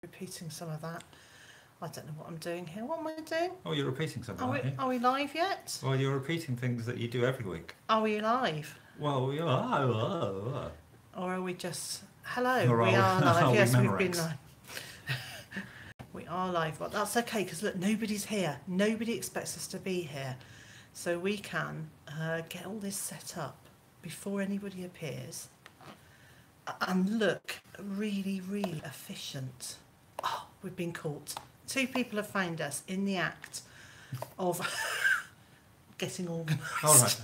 Repeating some of that. I don't know what I'm doing here. What am I doing? Oh, you're repeating something, aren't you? Are we live yet? Well, you're repeating things that you do every week. Are we live? Well, we are. Or are we just... Hello, Or we are live. we Yes, we've Memorex? been live. We are live, but that's okay because look, nobody's here. Nobody expects us to be here. So we can get all this set up before anybody appears and look really, really efficient. Oh, we've been caught. 2 people have found us in the act of getting organised. All right.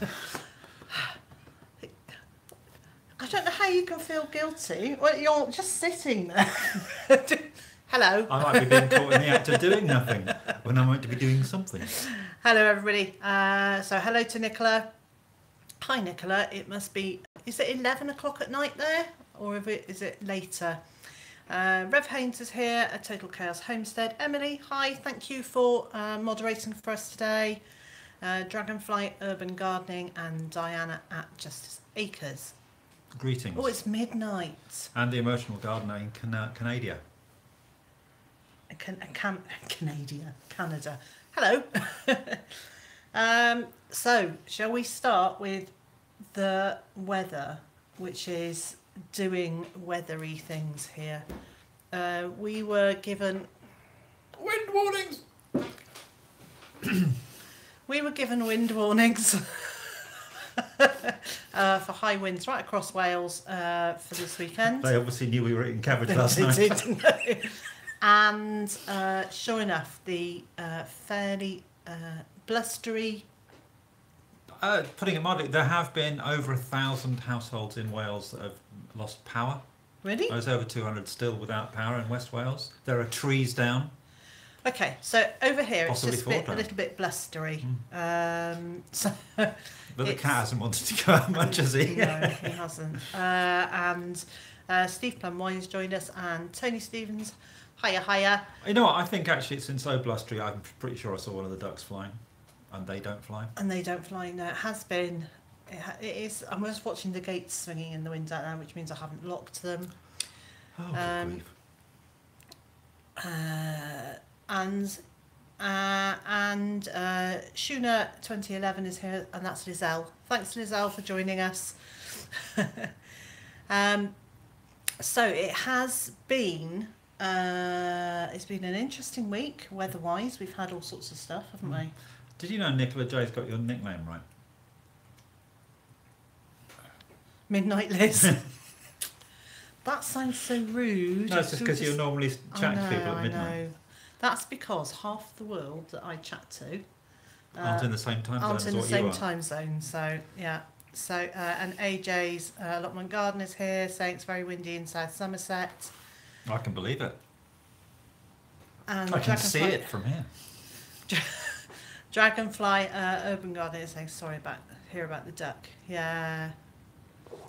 I don't know how you can feel guilty. Well, you're just sitting there. Hello. I might be being caught in the act of doing nothing when I might be doing something. Hello, everybody. So hello to Nicola. Hi, Nicola. It must be... Is it 11 o'clock at night there? Or is it later? Rev Haynes is here at Total Chaos Homestead. Emily, hi. Thank you for moderating for us today. Dragonfly Urban Gardening and Diana at Justice Acres. Greetings. Oh, it's midnight. And the emotional gardener in Canada. Canada. Hello. So, shall we start with the weather, which is doing weathery things here? We were given Wind warnings! We were given wind warnings for high winds right across Wales for this weekend. They obviously knew we were eating cabbage last night. They did, no. And sure enough, the fairly blustery... Putting it mildly, there have been over 1,000 households in Wales that have lost power. Really? There's over 200 still without power in West Wales. There are trees down. Okay, so over here Possibly it's just a little bit blustery. So but the cat hasn't wanted to go out much, has he? No, he hasn't. And Steve Plumwine's joined us, and Tony Stevens. Hiya. You know what, I think actually it's been so blustery, I'm pretty sure I saw one of the ducks flying. And they don't fly. And they don't fly, no. It has been. It is. I'm just watching the gates swinging in the wind out now, which means I haven't locked them. Oh, good grief. And Shuna 2011 is here, and that's Lizelle. Thanks, Lizelle, for joining us. So it has been. It's been an interesting week, weather-wise. We've had all sorts of stuff, haven't we? Did you know Nicola J's got your nickname right? Midnight Liz. That sounds so rude. No, it's just because you normally chat to people at midnight. I know. That's because half the world that I chat to aren't in the same time zone aren't as in the what same you are. time zone. So yeah. So and AJ's Allotment Garden is here, saying it's very windy in South Somerset. I can believe it. And I can see it from here. Dragonfly Urban Garden is saying sorry about the duck. Yeah.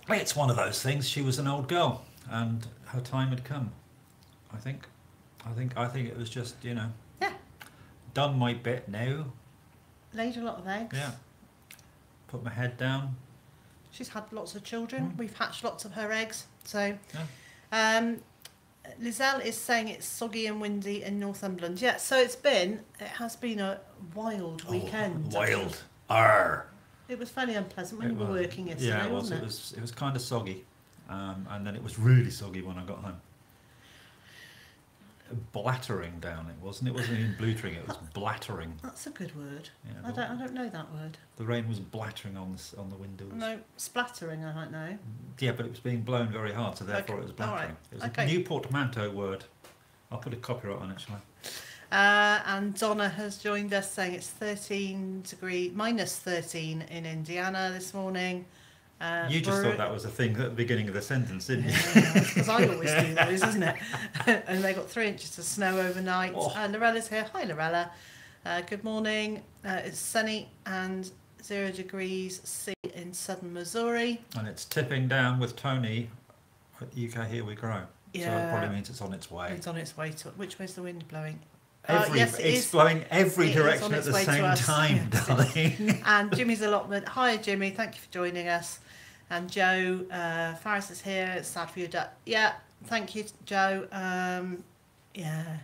It's one of those things. She was an old girl, and her time had come. I think it was just, Yeah. done my bit now. Laid a lot of eggs. Yeah. Put my head down. She's had lots of children. We've hatched lots of her eggs. So, Yeah. Lizelle is saying it's soggy and windy in Northumberland. Yeah. So it has been a wild weekend. Wild. Arr. It was fairly unpleasant when you were working yesterday, Yeah, it was. wasn't it? It was kind of soggy, and then it was really soggy when I got home. Blattering down, it wasn't. It wasn't even blootering. It was blattering. That's a good word. Yeah, I don't know that word. The rain was blattering on the windows. No, splattering. I don't know. Yeah, but it was being blown very hard, so therefore Okay. it was blattering. All right. It was Okay. a new portmanteau word. I'll put a copyright on it, shall I? And Donna has joined us, saying it's minus 13 in Indiana this morning. You just thought that was a thing at the beginning of the sentence, didn't you? Because I always do those, isn't it? And they got 3 inches of snow overnight. Oh. Lorella's here. Hi, Lorella. Good morning. It's sunny and 0 degrees C in southern Missouri. And it's tipping down with Tony at UK Here We Grow. Yeah. So it probably means it's on its way. It's on its way to... Which way's the wind blowing? Yes, it's blowing every direction at the same time, darling. And Jimmy's allotment. Hi, Jimmy. Thank you for joining us. And Joe Farris is here. It's sad for your duck. Yeah, thank you, Joe. Yeah.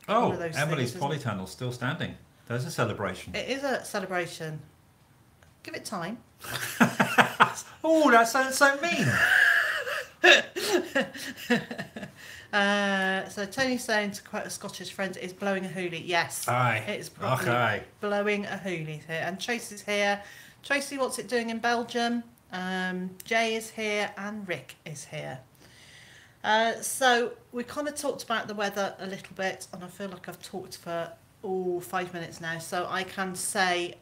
Oh, One of those Emily's things, isn't it? polytunnel's still standing. There's a celebration. It is a celebration. Give it time. Oh, that sounds so mean. So Tony's saying, to quote a Scottish friend, is blowing a hoolie. Yes. Aye. It's probably Okay. blowing a hoolie here. And Tracy's here. Tracy, what's it doing in Belgium? Jay is here and Rick is here. So we kind of talked about the weather a little bit, and I feel like I've talked for 5 minutes now. So I can say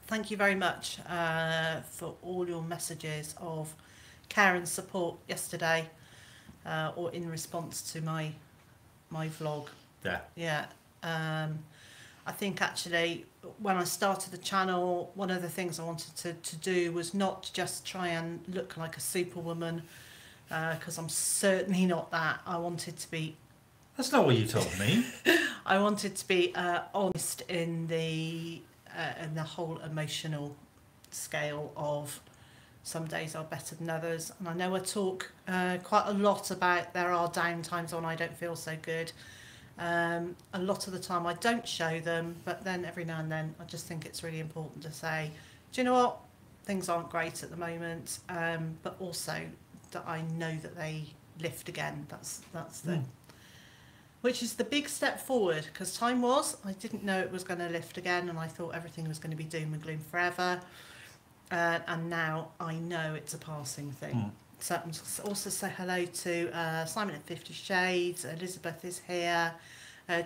thank you very much for all your messages of care and support yesterday, or in response to my vlog. Yeah. Yeah. I think actually when I started the channel, one of the things I wanted to do was not just try and look like a superwoman, because I'm certainly not that. I wanted to be... That's not what you told me. I wanted to be honest in the whole emotional scale of some days are better than others. And I know I talk quite a lot about there are down times when I don't feel so good. A lot of the time I don't show them, but then every now and then I just think it's really important to say, do you know what, things aren't great at the moment, but also that I know that they lift again. That's the which is the big step forward, because time was I didn't know it was going to lift again, and I thought everything was going to be doom and gloom forever, and now I know it's a passing thing. So I'm also say hello to Simon at 50 Shades. Elizabeth is here.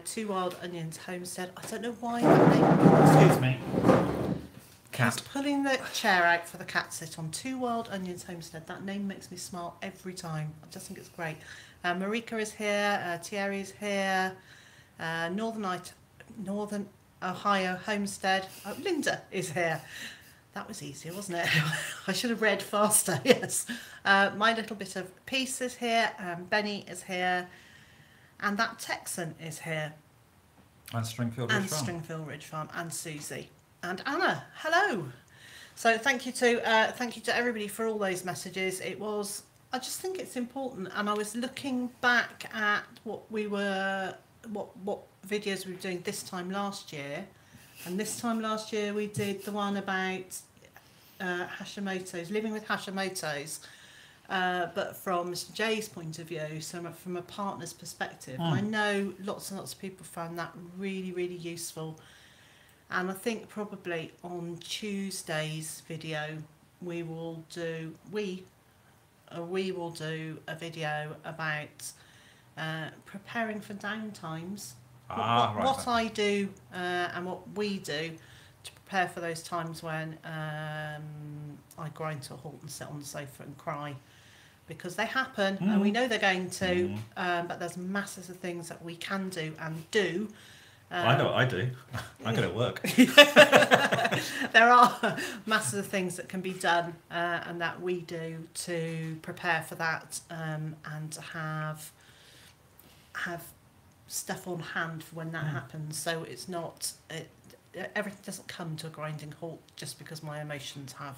Two Wild Onions Homestead. I don't know why that name... Excuse me. Cat. He's pulling the chair out for the cat to sit on. Two Wild Onions Homestead. That name makes me smile every time. I just think it's great. Marika is here. Thierry is here. Northern Ohio Homestead. Oh, Linda is here. That was easier, wasn't it? I should have read faster, yes. My Little Bit of Peace is here. Benny is here. And that Texan is here. And Stringfield Ridge And Farm. Stringfield Ridge Farm. And Susie. And Anna. Hello. So thank you to everybody for all those messages. It was... I just think it's important. And I was looking back at what videos we were doing this time last year. And this time last year we did the one about Hashimoto's, living with Hashimoto's, but from Mr. J's point of view, so from a partner's perspective. I know lots and lots of people found that really, really useful. And I think probably on Tuesday's video we will do a video about preparing for downtimes. What I do and what we do to prepare for those times when I grind to a halt and sit on the sofa and cry, because they happen and we know they're going to, but there's masses of things that we can do and do. I know what I do. I get at work. There are masses of things that can be done and that we do to prepare for that, and to have stuff on hand for when that happens, so it's not everything doesn't come to a grinding halt just because my emotions have.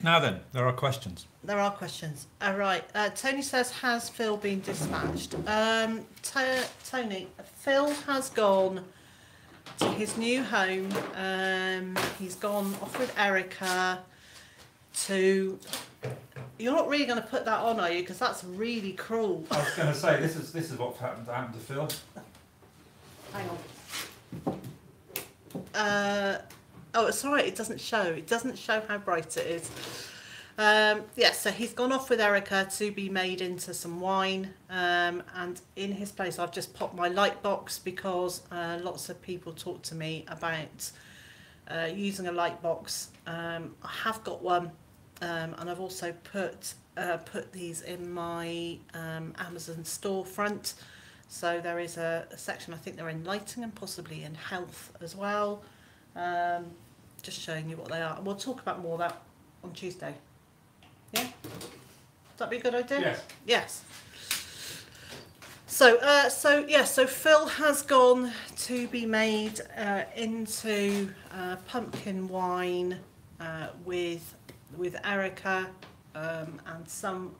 Now then, there are questions. There are questions. All right. Tony says, has Phil been dispatched? Tony, Phil has gone to his new home. He's gone off with Erica to... You're not really going to put that on, are you? Because that's really cruel. I was going to say, this is what happened to Phil. Hang on. Oh, it's all right. It doesn't show. It doesn't show how bright it is. Yeah, so he's gone off with Erica to be made into some wine. And in his place, I've just popped my light box because lots of people talk to me about using a light box. I have got one, and I've also put these in my Amazon storefront. So there is a section, I think they're in lighting and possibly in health as well. Just showing you what they are. We'll talk about more of that on Tuesday. Yeah? Would that be a good idea? Yes. Yes. So Phil has gone to be made into pumpkin wine with Erica and some...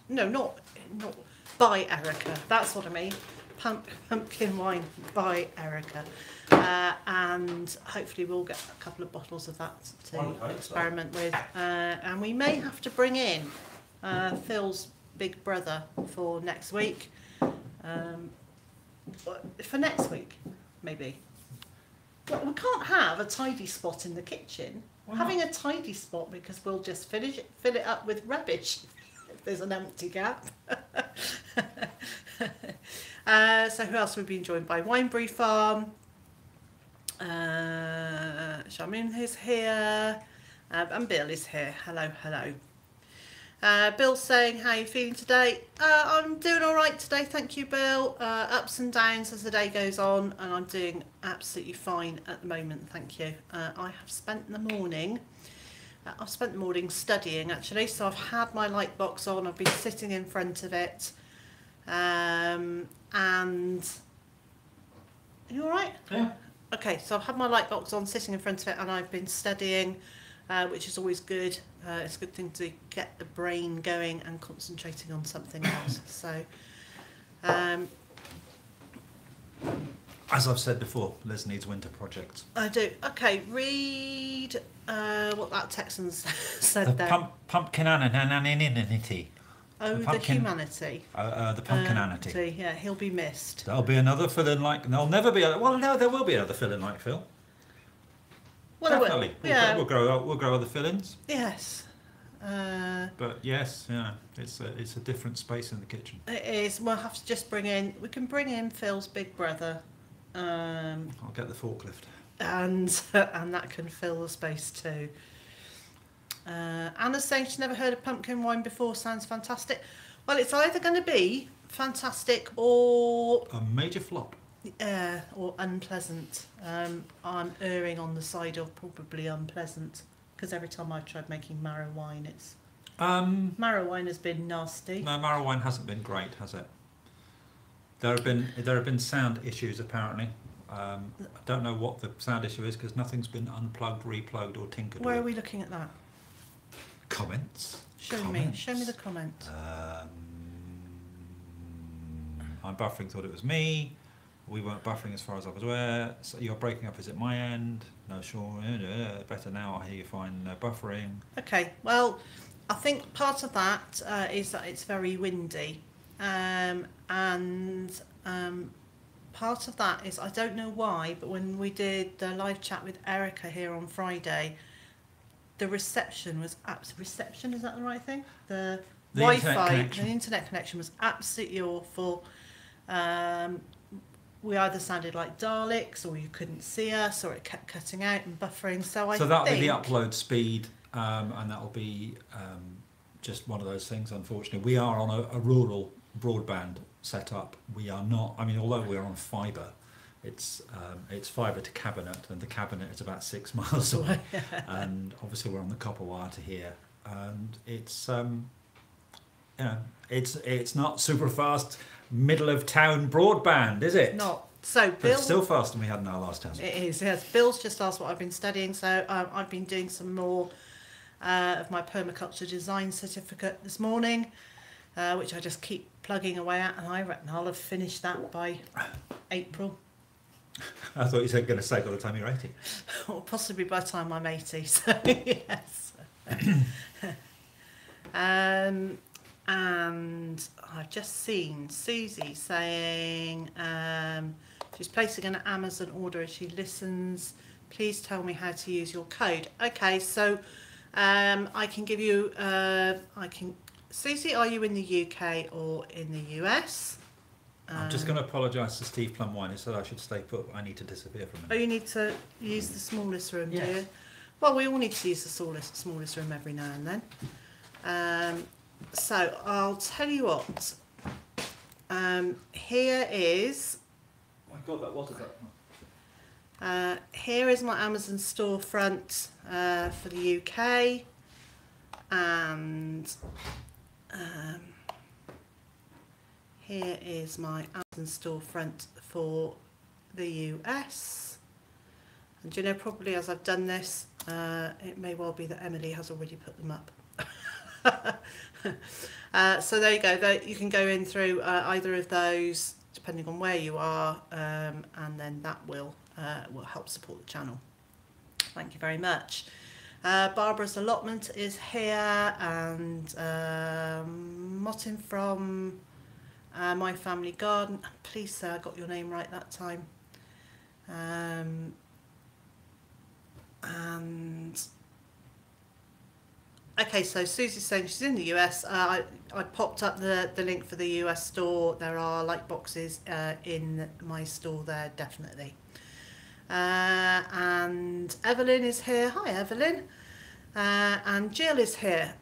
No, not by Erica. That's what I mean. Pumpkin wine by Erica. And hopefully we'll get a couple of bottles of that to experiment with. And we may have to bring in Phil's big brother for next week. For next week, maybe. Well, we can't have a tidy spot in the kitchen. Having a tidy spot because we'll just fill it up with rubbish if there's an empty gap. So who else we've been joined by? Byther Farm. Shamin is here. And Bill is here. Hello, hello. Bill's saying, how are you feeling today? I'm doing all right today, thank you, Bill. Ups and downs as the day goes on, and I'm doing absolutely fine at the moment, thank you. I have spent the morning, studying actually, so I've had my light box on, I've been sitting in front of it, and are you all right? Yeah. Okay, so I've had my light box on, sitting in front of it, and I've been studying, which is always good. It's a good thing to get the brain going and concentrating on something else. So, as I've said before, Liz needs winter projects. I do. Okay, read what that Texan said there. Pumpkin anonymity. Oh, the humanity. The pumpkinanity. Yeah, he'll be missed. There'll be another fill-in like... There'll never be... Well, no, there will be another fill-in like Phil. Well, definitely. We'll grow other fill-ins. Yes. But yes, yeah, it's a different space in the kitchen. It is. We'll have to just bring in... We can bring in Phil's big brother. I'll get the forklift. And that can fill the space too. Anna's saying she's never heard of pumpkin wine before. Sounds fantastic. Well, it's either going to be fantastic or... A major flop. Or unpleasant. I'm erring on the side of probably unpleasant, because every time I've tried making marrow wine, it's... marrow wine has been nasty. No, marrow wine hasn't been great, has it? There have been sound issues apparently. I don't know what the sound issue is because nothing's been unplugged, replugged, or tinkered Where with. are we looking at that? Comments. Show me the comment. I'm buffering. Thought it was me. We weren't buffering as far as I was aware. So you're breaking up. Is it my end? No, sure. Better now. I hear you fine. No buffering. Okay. Well, I think part of that is that it's very windy, and part of that is, I don't know why, but when we did the live chat with Erica here on Friday, the reception was reception, is that the right thing? The Wi-Fi, the internet connection was absolutely awful. We either sounded like Daleks, or you couldn't see us, or it kept cutting out and buffering. So that'll be the upload speed, and that'll be just one of those things. Unfortunately, we are on a rural broadband setup. We are not. I mean, although we're on fibre, it's fibre to cabinet, and the cabinet is about 6 miles away. And obviously, we're on the copper wire to here, and it's it's not super fast middle of town broadband, is it? Not. So But Bill, it's still faster than we had in our last house. it is. Yes, Bill's just asked what I've been studying. So I've been doing some more of my permaculture design certificate this morning, which I just keep plugging away at, and I reckon I'll have finished that by April. I thought you said going to say by the time you're 80. Or possibly by the time I'm 80, so yes. And I've just seen Susie saying she's placing an Amazon order as she listens. Please tell me how to use your code. Okay, so I can give you, Susie, are you in the UK or in the US? I'm just going to apologise to Steve Plumwine. He said I should stay put. I need to disappear for a minute. Oh, you need to use the smallest room, Yes. do you? Well, we all need to use the smallest room every now and then. So I'll tell you what. Here is. Oh my God, that was a Here is my Amazon storefront for the UK, and here is my Amazon storefront for the US. And do you know, probably as I've done this, it may well be that Emily has already put them up. So there you go. You can go in through either of those, depending on where you are, and then that will help support the channel. Thank you very much. Barbara's allotment is here, and Martin from My Family Garden. Please say I got your name right that time. And okay, so Susie's saying she's in the US. I popped up the link for the US store. There are light boxes in my store there, definitely. And Evelyn is here. Hi, Evelyn. And Jill is here,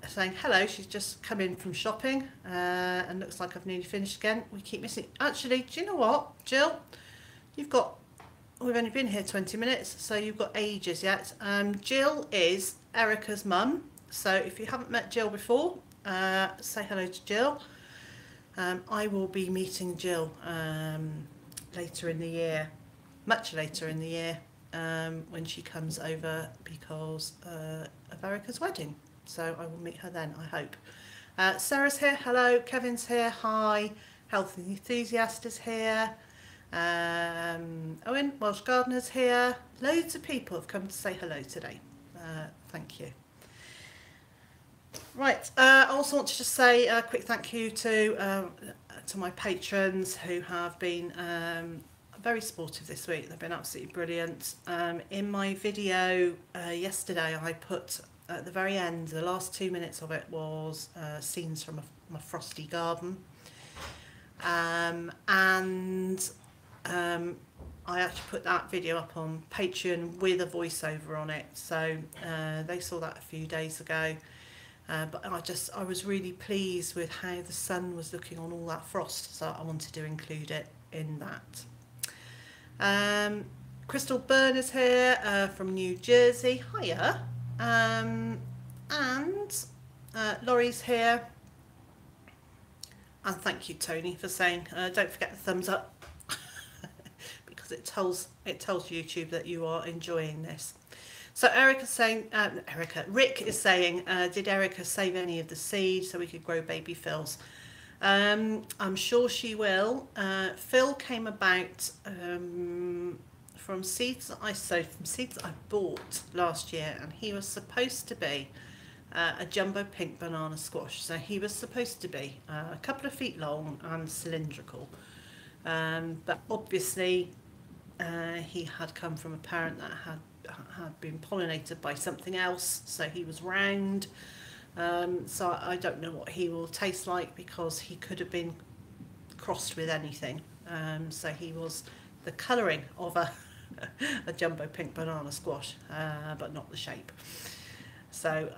saying hello. She's just come in from shopping, and looks like I've nearly finished again. We keep missing. Actually, do you know what, Jill? We've only been here 20 minutes, so you've got ages yet. Jill is Erica's mum. So if you haven't met Jill before, say hello to Jill. I will be meeting Jill later in the year. Much later in the year, when she comes over because of Erica's wedding. So I will meet her then, I hope. Sarah's here, hello. Kevin's here, hi. Health Enthusiast is here. Owen, Welsh Gardener's here. Loads of people have come to say hello today. Thank you. Right, I also want to just say a quick thank you to my patrons who have been very supportive this week. They've been absolutely brilliant. In my video yesterday, I put at the very end, the last 2 minutes of it was scenes from my frosty garden, and I actually put that video up on Patreon with a voiceover on it, so they saw that a few days ago. But I was really pleased with how the sun was looking on all that frost, so I wanted to include it in that. Crystal Byrne is here from New Jersey. Hiya. And Laurie's here. And thank you, Tony, for saying don't forget the thumbs up because it tells YouTube that you are enjoying this. So Erica's saying, Rick is saying, did Erica save any of the seed so we could grow baby Phils? I'm sure she will. Phil came about from seeds that I sowed, from seeds that I bought last year, and he was supposed to be a jumbo pink banana squash. So he was supposed to be a couple of feet long and cylindrical, but obviously he had come from a parent that had been pollinated by something else, so he was round. So I don't know what he will taste like because he could have been crossed with anything. So he was the colouring of a jumbo pink banana squash, but not the shape. So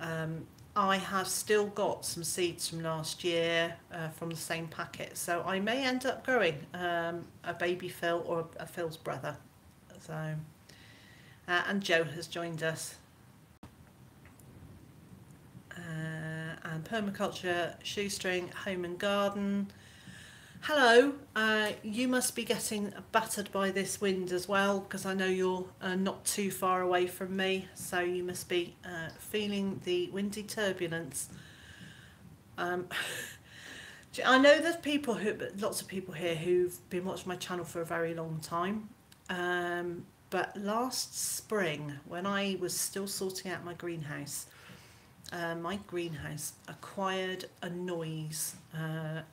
I have still got some seeds from last year from the same packet. So I may end up growing a baby Phil or a Phil's brother. So and Joe has joined us. And permaculture, shoestring, home and garden. Hello, you must be getting battered by this wind as well, because I know you're not too far away from me, so you must be feeling the windy turbulence. I know there's lots of people here who've been watching my channel for a very long time, but last spring, when I was still sorting out my greenhouse acquired a noise, a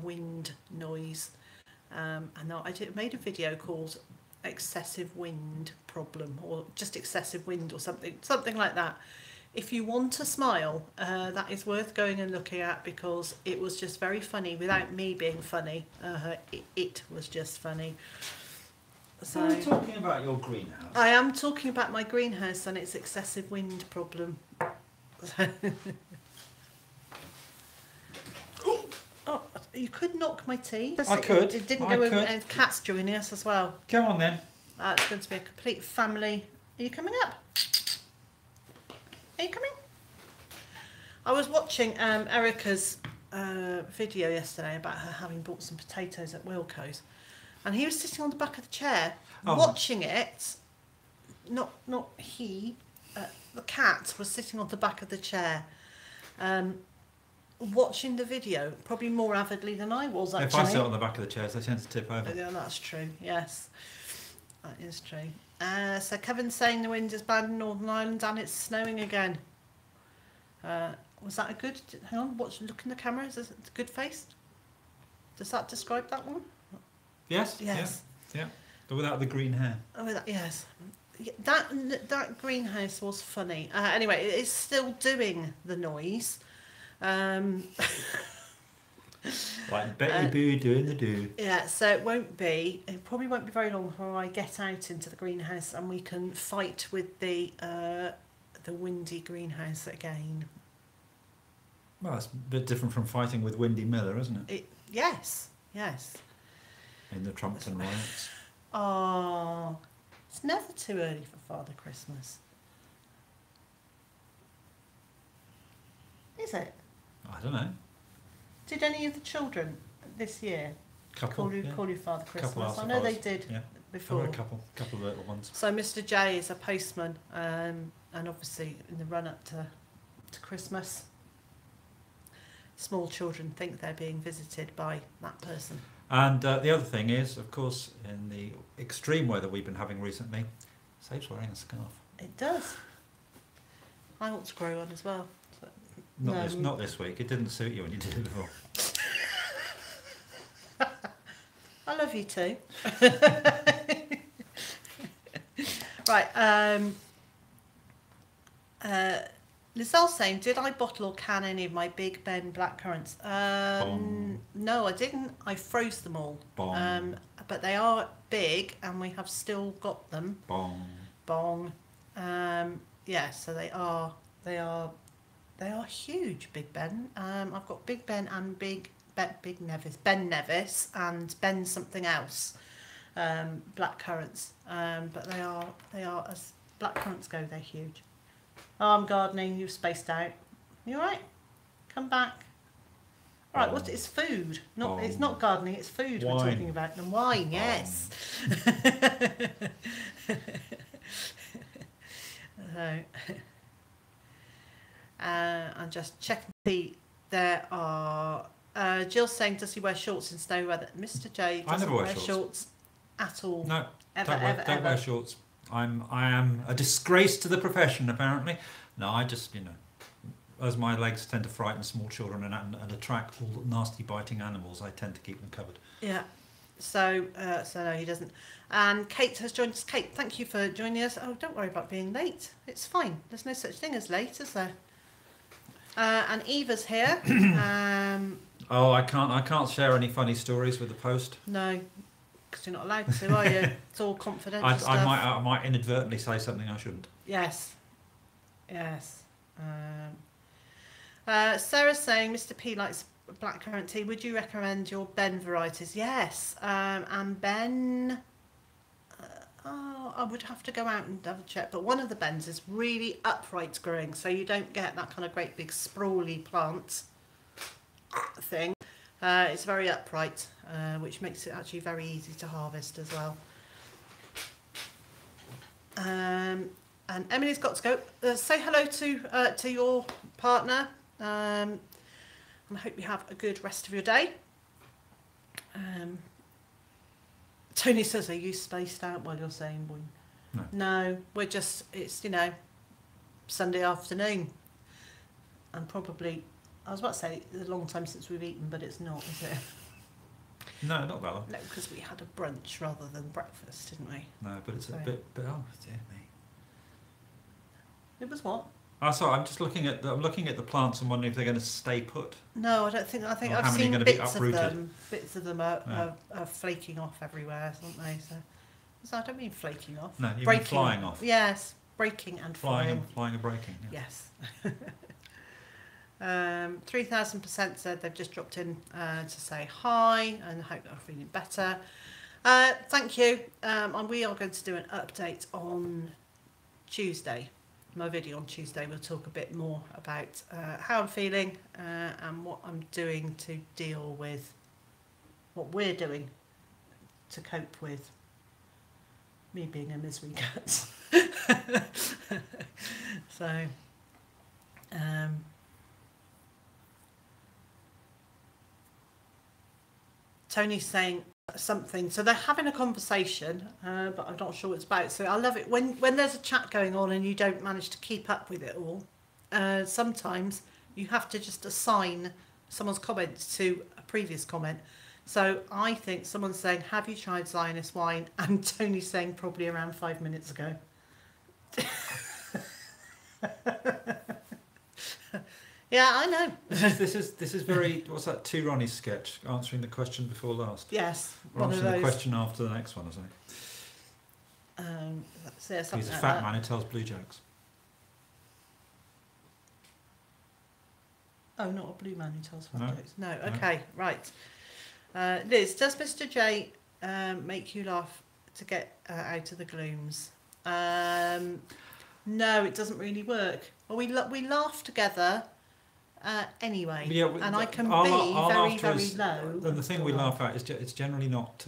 wind noise, and I made a video called excessive wind problem, or just excessive wind, or something like that. If you want a smile, that is worth going and looking at, because it was just very funny without me being funny. It was just funny. So are you talking about your greenhouse? I am talking about my greenhouse and its excessive wind problem. Oh, you could knock my tea. I could. It didn't go in, and Kat's joining us as well. Come on then. It's going to be a complete family. Are you coming up? Are you coming? I was watching Erica's video yesterday about her having bought some potatoes at Wilco's, and he was sitting on the back of the chair watching it. Not he. The cat was sitting on the back of the chair, watching the video probably more avidly than I was, actually. If I sit on the back of the chairs, they tend to tip over. Yeah, that's true. Yes, that is true. So Kevin's saying the wind is bad in Northern Ireland and it's snowing again. Was that a good? Hang on, look in the camera. Is this a good face? Does that describe that one? Yes. Yes. Yeah. Without the green hair. Oh, yes. That greenhouse was funny. Anyway, it is still doing the noise. Like Betty Boo doing the do. Yeah, so it probably won't be very long before I get out into the greenhouse and we can fight with the windy greenhouse again. Well, it's a bit different from fighting with Windy Miller, isn't it? Yes. In the Trumpton riots. Oh, it's never too early for Father Christmas. Is it? I don't know. Did any of the children this year call you Father Christmas? I know they did before. A couple of little ones. So Mr. J is a postman, and obviously in the run up to Christmas, small children think they're being visited by that person. And the other thing is, of course, in the extreme weather we've been having recently, it saves wearing a scarf. It does. I ought to grow one as well. Not this week. It didn't suit you when you did it before. I love you too. Right. Lizelle's saying, did I bottle or can any of my Big Ben blackcurrants? No, I didn't. I froze them all. But they are big, and we have still got them. Bong. Yeah, so they are huge, Big Ben. I've got Big Ben and Ben Nevis, and Ben something else. Blackcurrants. But they are as blackcurrants go. They're huge. Oh, I'm gardening. You've spaced out. You all right? Come back. All right. What? It's food. It's not gardening. It's food Wine. we're talking about. And wine. Yes. So, I'm just checking to see. There are. Jill's saying, does he wear shorts in snow weather? Mr. J doesn't wear shorts at all. No. Ever, don't wear shorts. I am a disgrace to the profession, apparently. No, I just, as my legs tend to frighten small children and attract all nasty biting animals, I tend to keep them covered. Yeah. So no, he doesn't. And Kate has joined us. Kate, thank you for joining us. Oh, don't worry about being late. It's fine. There's no such thing as late, is there? And Eva's here. Oh, I can't share any funny stories with the post. No, because you're not allowed to, are you? It's all confidential stuff. I might inadvertently say something I shouldn't. Yes. Sarah's saying, Mr. P likes blackcurrant tea. Would you recommend your Ben varieties? Yes. And Ben, I would have to go out and double check. But one of the Bens is really upright growing, so you don't get that kind of great big sprawly plant thing. It's very upright, which makes it actually very easy to harvest as well. And Emily's got to go. Say hello to your partner. And I hope you have a good rest of your day. Tony says, are you spaced out while you're saying boing? No, we're just, it's, Sunday afternoon. And probably, I was about to say, it's a long time since we've eaten, but it's not, is it? No, not that long. No, because we had a brunch rather than breakfast, didn't we? No, but it's a bit, oh, dear me. It was what? Oh, sorry, I'm just looking at the plants and wondering if they're going to stay put. No, I don't think. I think Or I've how many seen are gonna be bits of uprooted? them. Bits of them are flaking off everywhere, aren't they? So I don't mean flaking off. No, you mean breaking flying off. Yes, breaking and flying. Flying and breaking. Yeah. Yes. 3,000% said they've just dropped in to say hi and hope they're feeling better. Thank you. And we are going to do an update on Tuesday. My video on Tuesday will talk a bit more about how I'm feeling and what I'm doing to deal with what we're doing to cope with me being a misery cat. Tony's saying something, so they're having a conversation, but I'm not sure what it's about. So I love it when there's a chat going on and you don't manage to keep up with it all. Sometimes you have to just assign someone's comment to a previous comment. So I think someone's saying, have you tried Zionist wine? And Tony's saying probably around 5 minutes ago. Yeah, I know. This is very. What's that? Two Ronnie's sketch answering the question before last. Yes, Or answering the question after the next one, isn't it? He's He's a fat man who tells blue jokes. Oh, not a blue man who tells fat No. jokes. No. Okay, right. Liz, does Mr. J make you laugh to get out of the glooms? No, it doesn't really work. Well, we laugh together anyway, Yeah, and I can our be laughter very is- low. And the thing we laugh at is it's generally not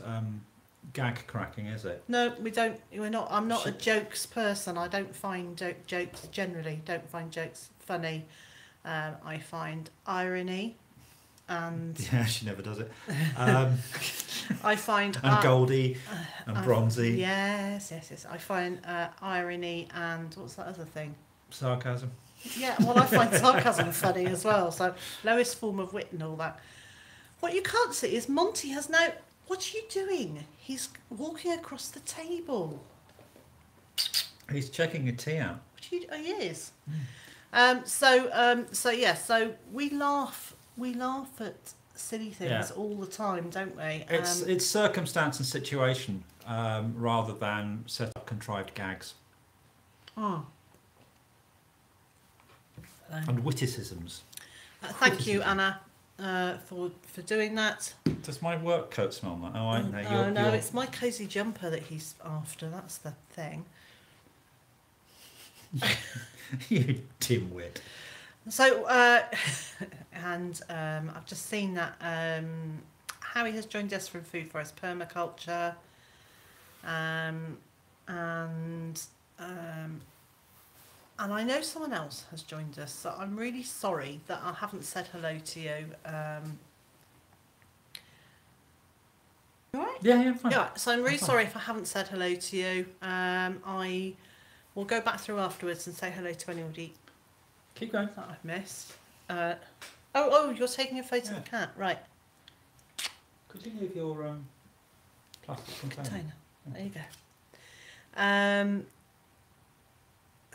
gag cracking, is it? No, we don't. We're not. I'm not a She- jokes person. I don't find jokes generally. Don't find jokes funny. I find irony, and Yeah, she never does it. I find And Goldie and Bronzy. Yes. I find irony and what's that other thing? Sarcasm. Yeah, well, I find sarcasm funny as well. So lowest form of wit and all that. What you can't see is Monty has now. What are you doing? He's walking across the table. He's checking a tea out. Oh, he is. So yeah. So we laugh at silly things Yeah. all the time, don't we? It's circumstance and situation rather than set up contrived gags Oh. and witticisms. Thank you, Anna, for doing that. Does my work coat smell like? Oh, I know. Oh no, it's my cosy jumper that he's after. That's the thing. You dimwit. So, and I've just seen that Harry has joined us from Food Forest Permaculture, and I know someone else has joined us. So I'm really sorry that I haven't said hello to you. You all right? Yeah, fine. Yeah. So I'm really I'm fine. sorry if I haven't said hello to you. I will go back through afterwards and say hello to anybody Keep going. that I've missed. Oh, you're taking a photo of the cat, right? Could you leave your plastic container? Container. There you go.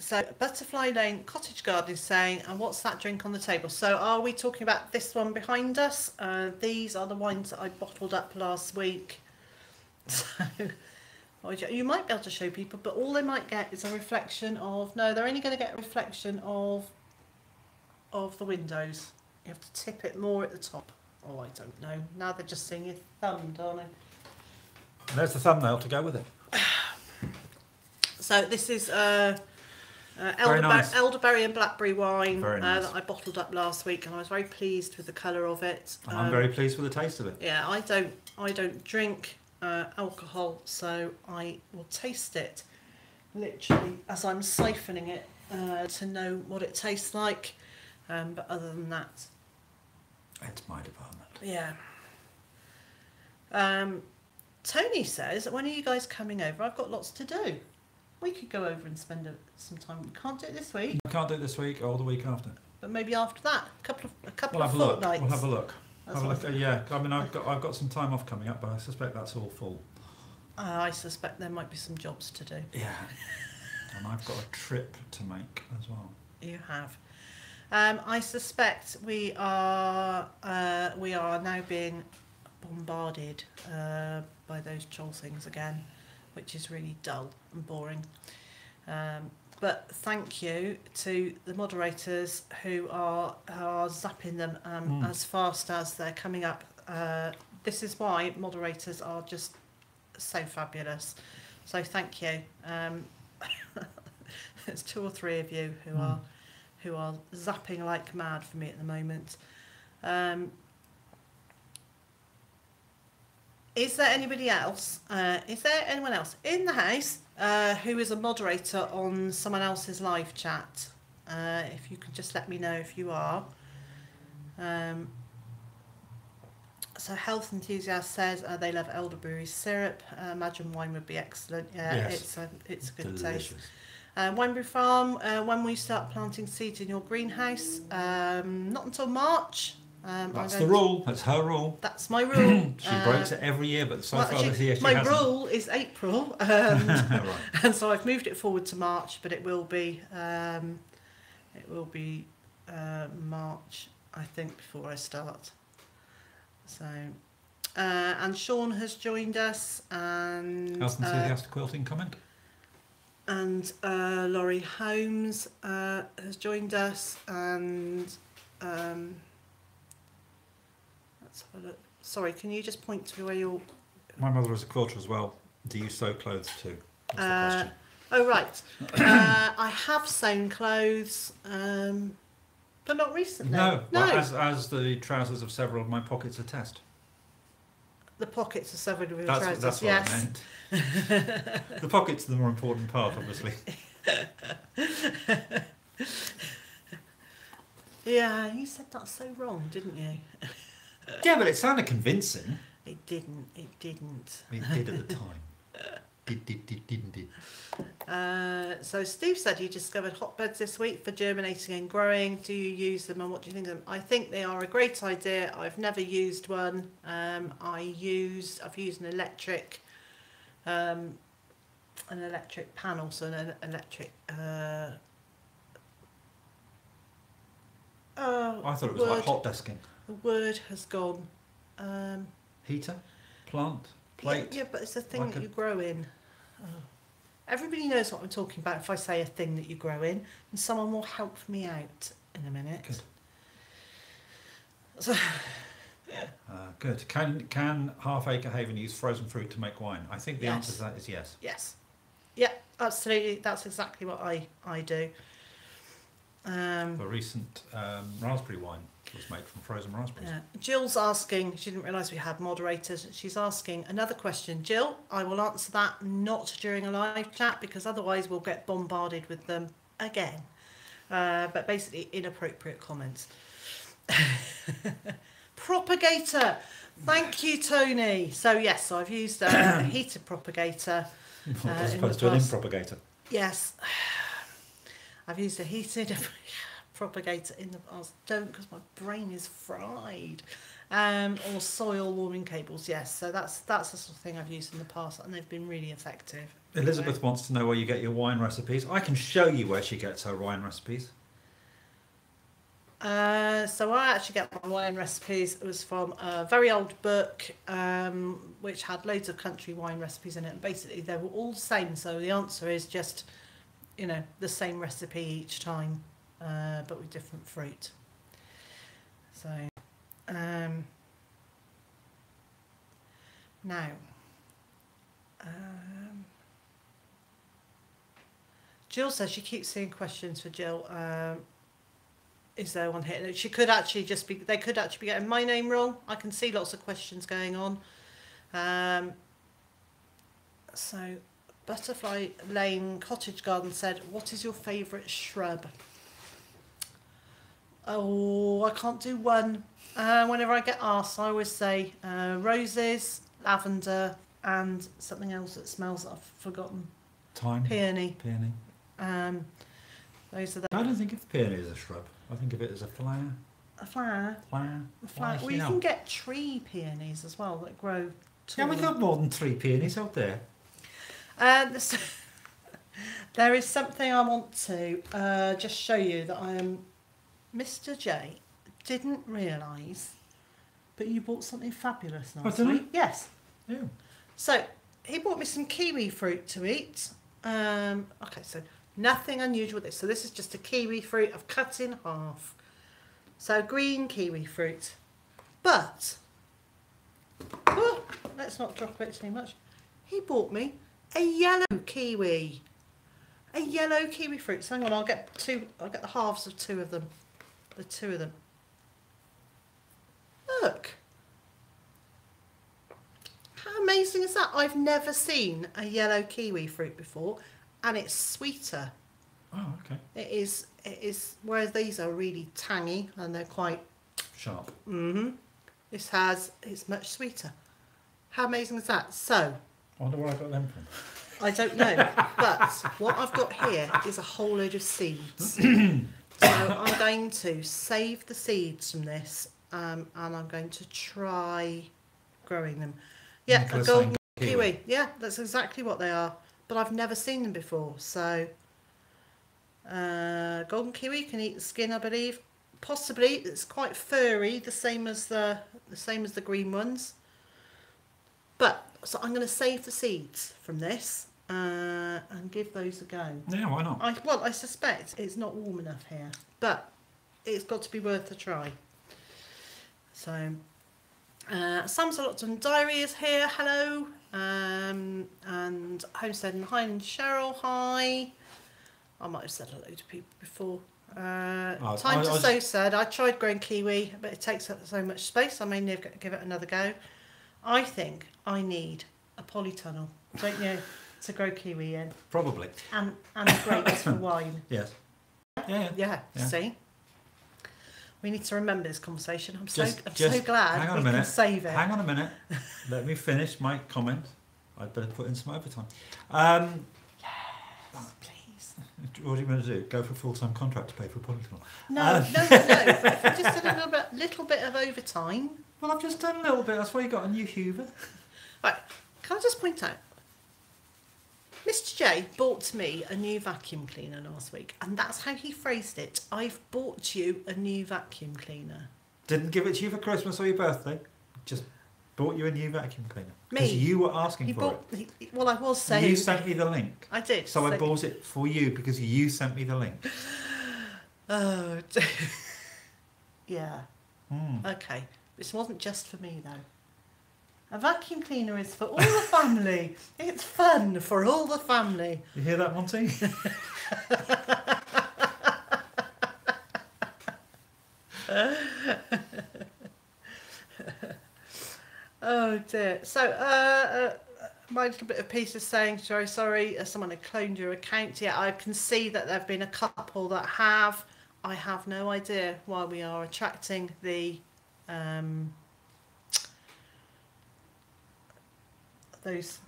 So Butterfly Lane Cottage Garden is saying, and what's that drink on the table? So are we talking about this one behind us? These are the wines that I bottled up last week. So you might be able to show people, but all they might get is a reflection of. No, they're only going to get a reflection of the windows. You have to tip it more at the top. Oh, I don't know. Now they're just seeing your thumb, darling. And there's the thumbnail to go with it. So this is nice. elderberry and blackberry wine Very nice. that I bottled up last week, and I was very pleased with the colour of it. And I'm very pleased with the taste of it. Yeah, I don't drink alcohol, so I will taste it literally as I'm siphoning it to know what it tastes like. But other than that, It's my department. yeah. Tony says, when are you guys coming over? I've got lots to do. We could go over and spend some time. We can't do it this week, We can't do it this week or the week after. but maybe after that, a couple We'll of have a look. fortnights. We'll have a look. That's Have a what look. Yeah, I mean, I've got some time off coming up, but I suspect that's all full. I suspect there might be some jobs to do. Yeah. And I've got a trip to make as well. You have. I suspect we are now being bombarded by those troll things again, which is really dull and boring. But thank you to the moderators who are zapping them as fast as they're coming up. This is why moderators are just so fabulous. So thank you. There's 2 or 3 of you who are zapping like mad for me at the moment. Is there anybody else? Is there anyone else in the house who is a moderator on someone else's live chat? If you could just let me know if you are. So health enthusiast says they love elderberry syrup. Imagine wine would be excellent. Yeah, Yes. it's a good Delicious. taste. Byther Farm, when we start planting seeds in your greenhouse, not until March. That's the rule. That's her rule. That's my rule. She breaks it every year, but so well, far this year she my hasn't. rule is April, Right. and so I've moved it forward to March, but it will be March, I think, before I start. So, and Sean has joined us, and Health enthusiast quilting comment. And Laurie Holmes has joined us, and let's have a look. Sorry, can you just point to where you're... My mother was a quilter as well. Do you sew clothes too? That's the question. Oh, right. I have sewn clothes, but not recently. No. Well, as the trousers of several of my pockets attest. The pockets are severed with That's trousers. what Yes. I meant. The pockets are the more important part, obviously. Yeah, you said that so wrong, didn't you? Yeah, but it sounded convincing. It didn't. It didn't. It did at the time. Didn't it? So Steve said he discovered hotbeds this week for germinating and growing. Do you use them, and what do you think of them? I think they are a great idea. I've never used one. I've used an electric panel, so an electric. I thought it was like hot desking. The word has gone. Heater, plant, plate. Yeah, but it's a thing like that you grow in. Oh. Everybody knows what I'm talking about if I say a thing that you grow in, and someone will help me out in a minute. Good. So, Good. Can Half Acre Haven use frozen fruit to make wine? I think the Yes. answer to that is yes. yes. Yeah, absolutely. That's exactly what I do. The recent raspberry wine was made from frozen raspberries. Yeah. Jill's asking, she didn't realise we had moderators. She's asking another question. Jill, I will answer that not during a live chat because otherwise we'll get bombarded with them again. But basically, inappropriate comments. Propagator. Thank you, Tony. So, yes, I've used a heated propagator. As in opposed the to an past. impropagator. Yes. I've used a heated propagator in the past. Don't, because my brain is fried. Or soil warming cables, yes. So that's the sort of thing I've used in the past, and they've been really effective. Elizabeth wants to know where you get your wine recipes. I can show you where she gets her wine recipes. So I actually get my wine recipes. It was from a very old book, which had loads of country wine recipes in it. And basically, they were all the same. So the answer is just, the same recipe each time, but with different fruit. So, now, Jill says she keeps seeing questions for Jill. Is there one here? She could actually they could actually be getting my name wrong. I can see lots of questions going on. So, Butterfly Lane Cottage Garden said, what is your favourite shrub? Oh, I can't do one. Whenever I get asked, I always say roses, lavender, and something else that smells that I've forgotten. Thyme. Peony. Peony. Those are the... I don't think of peony as a shrub. I think of it as a flower. A flower. Flower. A flower. Well, you can get tree peonies as well that grow tall. Yeah, we got more than 3 peonies out there. There is something I want to just show you that I am... Mr. J didn't realise, but you bought something fabulous last did I? week. Yes. Yeah. So, he bought me some kiwi fruit to eat. Okay, so nothing unusual with this. So this is just a kiwi fruit I've cut in half. So green kiwi fruit. But, let's not drop it too much. He bought me a yellow kiwi. A yellow kiwi fruit. So hang on, I'll get the halves of two of them. The two of them. Look. How amazing is that? I've never seen a yellow kiwi fruit before, and it's sweeter. Oh, okay. It is, whereas these are really tangy and they're quite... Sharp. Mm-hmm. It's much sweeter. How amazing is that? So, I wonder where I got them from. I don't know, but what I've got here is a whole load of seeds. So I'm going to save the seeds from this, and I'm going to try growing them. Yeah, Nicola a golden saying kiwi. Yeah, that's exactly what they are. But I've never seen them before. So golden kiwi can eat the skin, I believe. Possibly, it's quite furry, the same as the green ones. But so I'm going to save the seeds from this and give those a go. Yeah, why not? I suspect it's not warm enough here, but it's got to be worth a try. So, Sam's Lockton Diary is here. Hello. And Homestead and Highland Cheryl, hi. I might have said hello to people before. Time to Sow said, I tried growing kiwi, but it takes up so much space. I may never give it another go. I think I need a polytunnel, don't you, to grow kiwi in. Probably. And grapes for wine. Yes. Yeah. See? We need to remember this conversation. I'm so glad hang on we a minute. can save it. Hang on a minute. Let me finish my comment. I'd better put in some overtime. Yes, please. What are you going to do? Go for a full-time contract to pay for a polytunnel? No. If we just did a little bit of overtime. Well, I've just done a little bit. That's why you got a new Hoover. Right. Can I just point out? Mr. J bought me a new vacuum cleaner last week, and that's how he phrased it. I've bought you a new vacuum cleaner. Didn't give it to you for Christmas or your birthday. Just bought you a new vacuum cleaner. Me? Because you were asking for it. Well, I was saying... You sent me the link. I did. So I bought it for you because you sent me the link. Oh, yeah. Okay. This wasn't just for me, though. A vacuum cleaner is for all the family. It's fun for all the family. You hear that, Monty? Oh dear. So, my little bit of piece is saying, sorry, someone had cloned your account. Yeah, I can see that there have been a couple that have. I have no idea why we are attracting the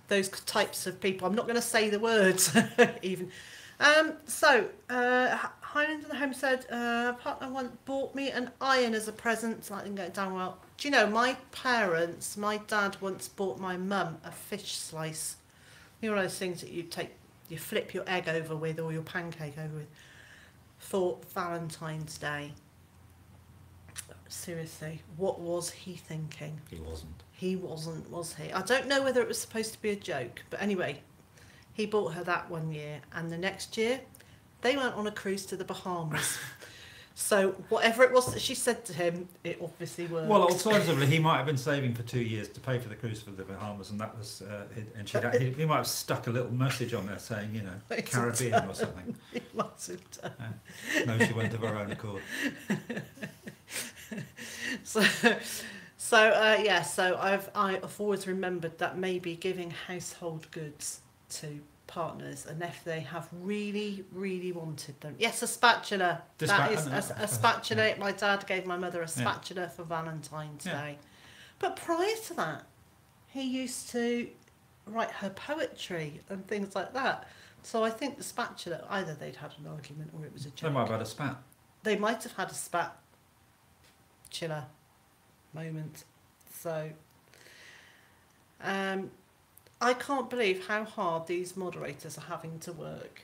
those types of people. I'm not going to say the words even. Highland and Homestead partner once bought me an iron as a present, so I didn't get down well. Do you know, my dad once bought my mum a fish slice. You know, one of those things that you flip your egg over with or your pancake over with for Valentine's Day. Seriously, what was he thinking? He wasn't. He wasn't, was he? I don't know whether it was supposed to be a joke, but anyway, he bought her that one year, and the next year, they went on a cruise to the Bahamas. So whatever it was that she said to him, it obviously worked. Well, alternatively, he might have been saving for 2 years to pay for the cruise for the Bahamas, and that was, he might have stuck a little message on there saying, you know, Caribbean or something. He must have done. No, she went of her own accord. So I've always remembered that maybe giving household goods to partners, and if they have really, really wanted them. Yes, a spatula. That is a spatula. Yeah. My dad gave my mother a spatula for Valentine's Day. But prior to that, he used to write her poetry and things like that. So I think the spatula, either they'd had an argument or it was a joke. They might have had a spat. They might have had a spatula moment. So I can't believe how hard these moderators are having to work.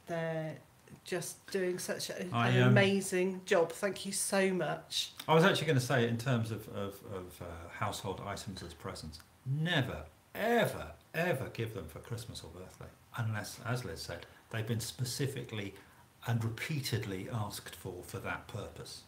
They're just doing such an amazing job. Thank you so much. I was actually going to say, in terms of household items as presents, never, ever, ever give them for Christmas or birthday, unless, as Liz said, they've been specifically and repeatedly asked for that purpose.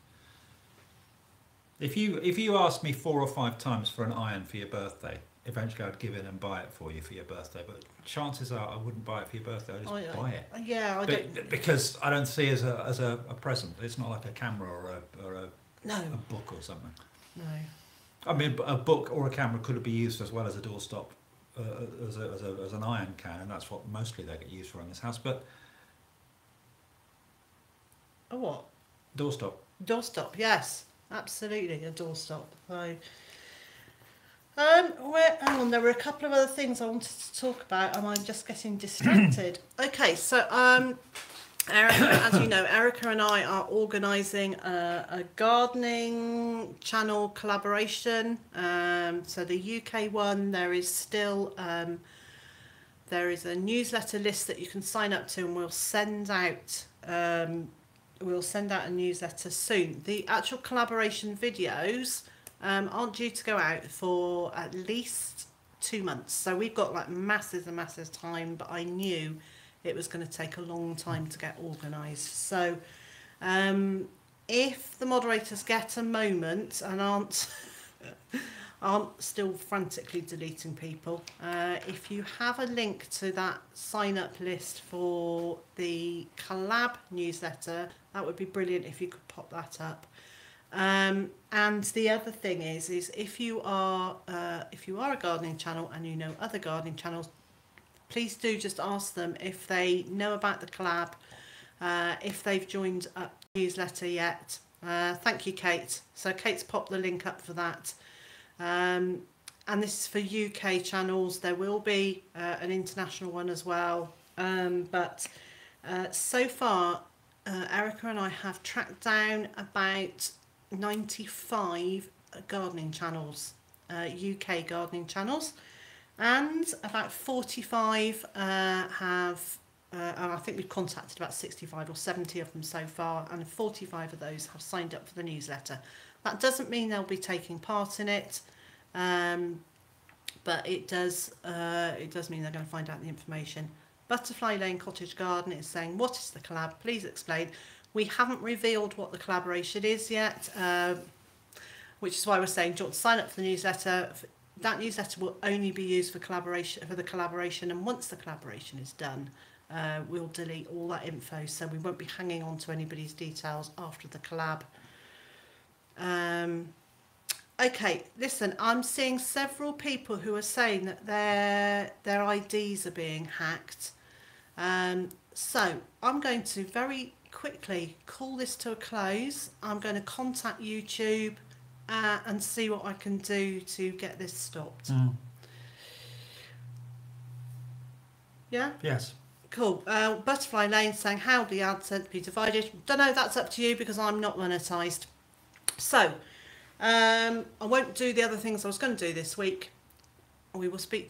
If you asked me 4 or 5 times for an iron for your birthday, eventually I'd give in and buy it for you for your birthday. But chances are I wouldn't buy it for your birthday. I'd just buy it. Yeah, don't. Because I don't see it as a present. It's not like a camera or a book or something. No. I mean, a book or a camera could be used as well as a doorstop, as an iron can, and that's what mostly they get used for in this house. But a what? Doorstop. Doorstop, yes. absolutely a doorstop. So, there were a couple of other things I wanted to talk about. Am I just getting distracted? Okay, so Erica, as you know, Erica and I are organising a gardening channel collaboration. So the UK one, there is still there is a newsletter list that you can sign up to, and we'll send out a newsletter soon. The actual collaboration videos aren't due to go out for at least 2 months, so we've got like masses and masses of time, but I knew it was going to take a long time to get organised. So if the moderators get a moment and aren't still frantically deleting people, if you have a link to that sign up list for the collab newsletter, that would be brilliant if you could pop that up. And the other thing is if you are a gardening channel and you know other gardening channels, please do just ask them if they know about the collab, if they've joined up the newsletter yet. Thank you, Kate. So Kate's popped the link up for that. And this is for UK channels. There will be an international one as well. But so far, Erica and I have tracked down about 95 gardening channels, UK gardening channels, and about 45 have, and I think we've contacted about 65 or 70 of them so far, and 45 of those have signed up for the newsletter. That doesn't mean they'll be taking part in it, but it does mean they're going to find out the information. Butterfly Lane Cottage Garden is saying, what is the collab? Please explain. We haven't revealed what the collaboration is yet, which is why we're saying, do you want to sign up for the newsletter? That newsletter will only be used for the collaboration, and once the collaboration is done, we'll delete all that info, so we won't be hanging on to anybody's details after the collab. Okay, listen, I'm seeing several people who are saying that their IDs are being hacked. So I'm going to very quickly call this to a close. I'm going to contact YouTube and see what I can do to get this stopped. Yeah? Yes. Cool. Butterfly Lane saying, how will the AdSense be divided? Don't know, that's up to you because I'm not monetised. So, I won't do the other things I was going to do this week. We will speak